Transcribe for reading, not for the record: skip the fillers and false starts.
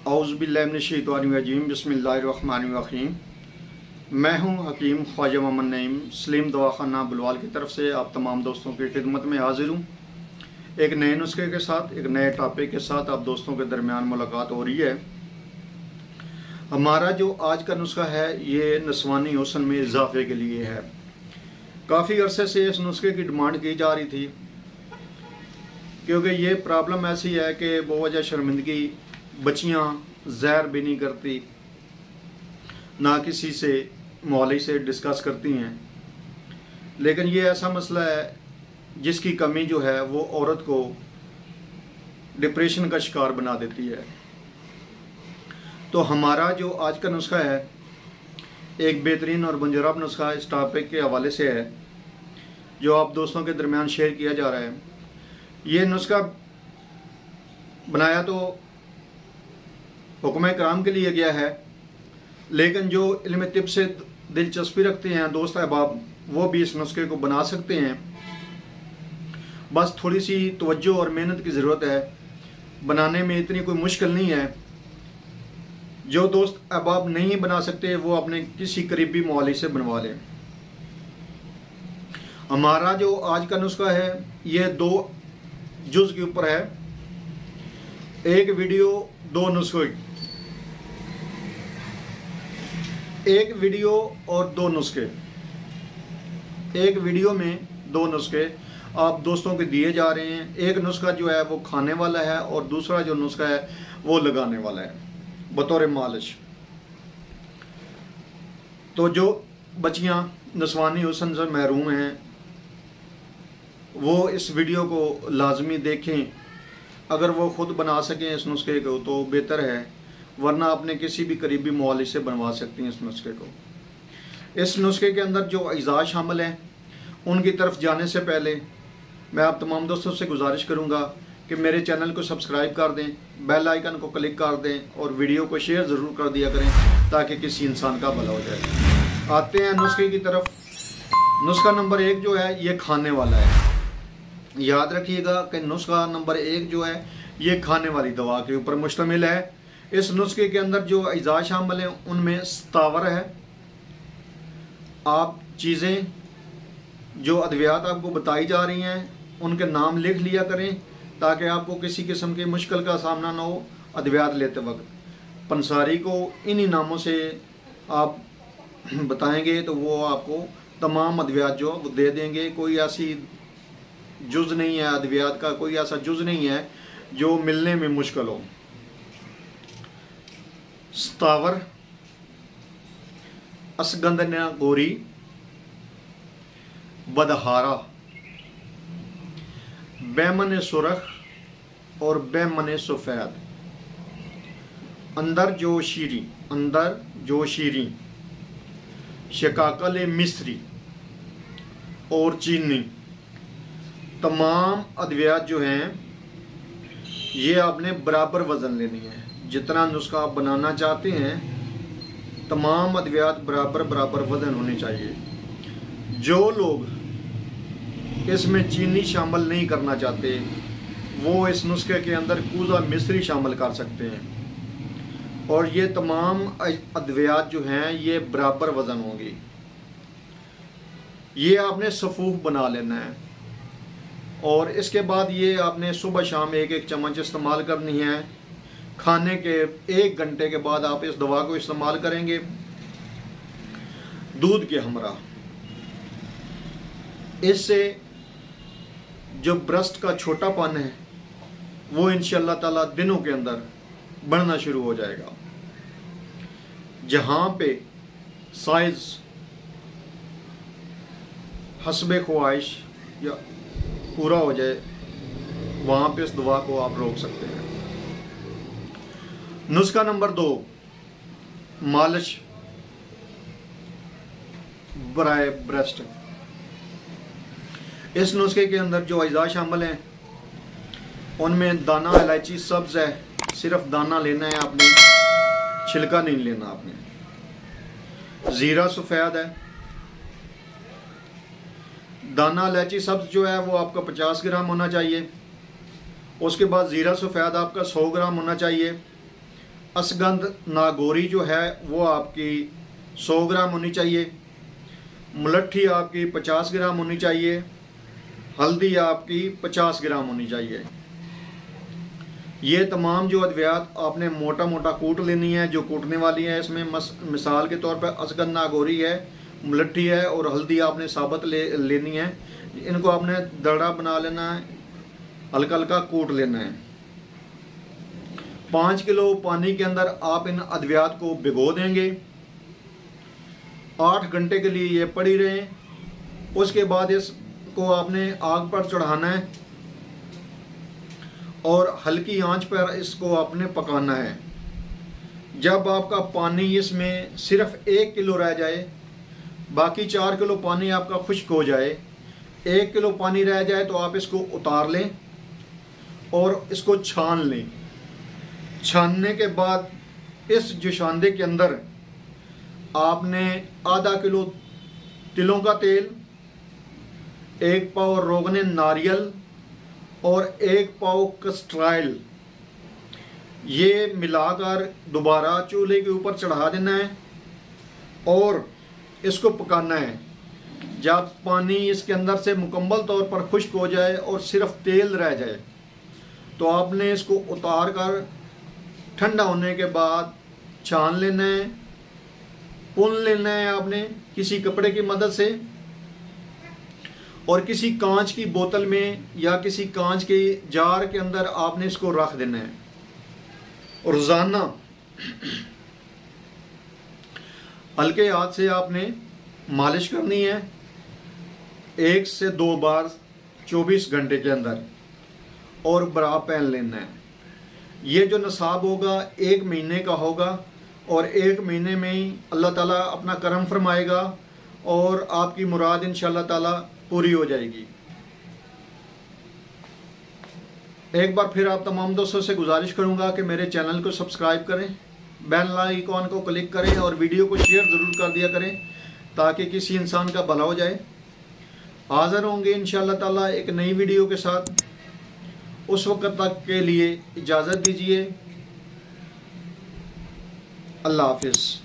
औज़ुबिल्लाहिमिनश्शैतानिर्रजीम बिस्मिल्लाहिर्रहमानिर्रहीम। मैं हूं हकीम ख्वाजा मोहम्मद नईम सलीम दवाखाना बुलवाल की तरफ से आप तमाम दोस्तों की खिदमत में हाजिर हूं। एक नए नुस्खे के साथ, एक नए टॉपिक के साथ आप दोस्तों के दरमियान मुलाकात हो रही है। हमारा जो आज का नुस्खा है ये नस्वानी हुस्न में इजाफे के लिए है। काफ़ी अरसे से इस नुस्खे की डिमांड की जा रही थी, क्योंकि ये प्रॉब्लम ऐसी है कि बेवजह शर्मिंदगी बच्चियाँ ज़हर भी नहीं करती, ना किसी से मौलवी से डिस्कस करती हैं। लेकिन ये ऐसा मसला है जिसकी कमी जो है वो औरत को डिप्रेशन का शिकार बना देती है। तो हमारा जो आज का नुस्खा है एक बेहतरीन और मुजरब नुस्खा इस टॉपिक के हवाले से है, जो आप दोस्तों के दरमियान शेयर किया जा रहा है। ये नुस्खा बनाया तो हुक्म कराम के लिए गया है, लेकिन जो इल्म तिब से दिलचस्पी रखते हैं दोस्त अहबाब वो भी इस नुस्खे को बना सकते हैं। बस थोड़ी सी तवज्जो और मेहनत की ज़रूरत है। बनाने में इतनी कोई मुश्किल नहीं है। जो दोस्त अहबाब नहीं बना सकते वो अपने किसी करीबी मौलवी से बनवा लें। हमारा जो आज का नुस्खा है ये 2 जुज़ के ऊपर है। एक वीडियो 2 नुस्खे, एक वीडियो और 2 नुस्खे। एक वीडियो में 2 नुस्खे आप दोस्तों के दिए जा रहे हैं। एक नुस्खा जो है वो खाने वाला है और दूसरा जो नुस्खा है वो लगाने वाला है बतौर मालिश। तो जो बच्चियां नस्वानी हुस्न से महरूम हैं वो इस वीडियो को लाजमी देखें। अगर वो खुद बना सकें इस नुस्खे को तो बेहतर है, वरना अपने किसी भी करीबी मौलवी से बनवा सकती हैं इस नुस्खे को। इस नुस्खे के अंदर जो अज़ा शामिल हैं उनकी तरफ जाने से पहले मैं आप तमाम दोस्तों से गुजारिश करूंगा कि मेरे चैनल को सब्सक्राइब कर दें, बेल आइकन को क्लिक कर दें और वीडियो को शेयर ज़रूर कर दिया करें ताकि किसी इंसान का भला हो जाए। आते हैं नुस्खे की तरफ। नुस्खा नंबर 1 जो है ये खाने वाला है। याद रखिएगा कि नुस्खा नंबर 1 जो है ये खाने वाली दवा के ऊपर मुश्तमिल है। इस नुस्खे के अंदर जो अज़ा शामिल हैं उनमें सतावर है। आप चीज़ें जो अद्वियात आपको बताई जा रही हैं उनके नाम लिख लिया करें ताकि आपको किसी किस्म की मुश्किल का सामना ना हो अद्वियात लेते वक्त। पंसारी को इन्हीं नामों से आप बताएंगे तो वो आपको तमाम अद्वियात जो वो दे देंगे। कोई ऐसी जुज़ नहीं है, अद्वियात का कोई ऐसा जुज़ नहीं है जो मिलने में मुश्किल हो। सतावर, असगंधन्या गोरी, बदहारा, बैमन सुरख और बैमन सफ़ेद, अंदर जो शीरी, शिकाकल मिस्री और चीनी। तमाम अद्वियात जो हैं ये आपने बराबर वज़न लेनी है। जितना नुस्खा आप बनाना चाहते हैं तमाम अद्वियात बराबर बराबर वज़न होने चाहिए। जो लोग इसमें चीनी शामिल नहीं करना चाहते वो इस नुस्खे के अंदर कूज़ा मिस्री शामिल कर सकते हैं और ये तमाम अद्वियात जो हैं ये बराबर वज़न होंगी। ये आपने सफ़ूफ बना लेना है और इसके बाद ये आपने सुबह शाम 1-1 चम्मच इस्तेमाल करनी है। खाने के 1 घंटे के बाद आप इस दवा को इस्तेमाल करेंगे दूध के हमरा। इससे जो ब्रेस्ट का छोटापन है वो इंशाअल्लाह ताला दिनों के अंदर बढ़ना शुरू हो जाएगा। जहाँ पे साइज हस्बे ख्वाहिश या पूरा हो जाए वहाँ पे इस दवा को आप रोक सकते हैं। नुस्खा नंबर 2 मालिश बराए ब्रेस्ट। इस नुस्खे के अंदर जो अज़ा शामिल हैं उनमें दाना इलायची सब्ज़ है, सिर्फ दाना लेना है आपने, छिलका नहीं लेना आपने। ज़ीरा सफ़ेद है, दाना इलायची सब्ज़ जो है वो आपका 50 ग्राम होना चाहिए। उसके बाद ज़ीरा सफ़ेद आपका 100 ग्राम होना चाहिए असगंध नागौरी जो है वो आपकी 100 ग्राम होनी चाहिए। मुलट्ठी आपकी 50 ग्राम होनी चाहिए। हल्दी आपकी 50 ग्राम होनी चाहिए। ये तमाम जो अद्वियात आपने मोटा मोटा कूट लेनी है। जो कूटने वाली है इसमें मिसाल के तौर पर असगंध नागौरी है, मुलट्ठी है और हल्दी आपने साबुत लेनी है। इनको आपने दड़ा बना लेना है, हल्का हल्का कूट लेना है। 5 किलो पानी के अंदर आप इन अद्वियात को भिगो देंगे। 8 घंटे के लिए ये पड़ी रहे। उसके बाद इसको आपने आग पर चढ़ाना है और हल्की आंच पर इसको आपने पकाना है। जब आपका पानी इसमें सिर्फ 1 किलो रह जाए, बाकी 4 किलो पानी आपका खुश्क हो जाए, 1 किलो पानी रह जाए तो आप इसको उतार लें और इसको छान लें। छानने के बाद इस जोशांदे के अंदर आपने आधा किलो तिलों का तेल, 1 पाव रोगने नारियल और 1 पाव कस्ट्राइल ये मिलाकर दोबारा चूल्हे के ऊपर चढ़ा देना है और इसको पकाना है। जब पानी इसके अंदर से मुकम्मल तौर पर खुश्क हो जाए और सिर्फ तेल रह जाए तो आपने इसको उतार कर ठंडा होने के बाद छान लेना है, पुन लेना है आपने किसी कपड़े की मदद से और किसी कांच की बोतल में या किसी कांच के जार के अंदर आपने इसको रख देना है। रोजाना हल्के हाथ से आपने मालिश करनी है 1 से 2 बार 24 घंटे के अंदर और बरा पहन लेना है। ये जो नसाब होगा 1 महीने का होगा और 1 महीने में ही अल्लाह ताला अपना करम फरमाएगा और आपकी मुराद इंशाअल्लाह ताला पूरी हो जाएगी। एक बार फिर आप तमाम दोस्तों से गुजारिश करूंगा कि मेरे चैनल को सब्सक्राइब करें, बेल आइकॉन को क्लिक करें और वीडियो को शेयर ज़रूर कर दिया करें ताकि किसी इंसान का भला हो जाए। हाज़िर होंगे इंशाअल्लाह ताला एक नई वीडियो के साथ। उस वक्त तक के लिए इजाज़त दीजिए। अल्लाह हाफिज़।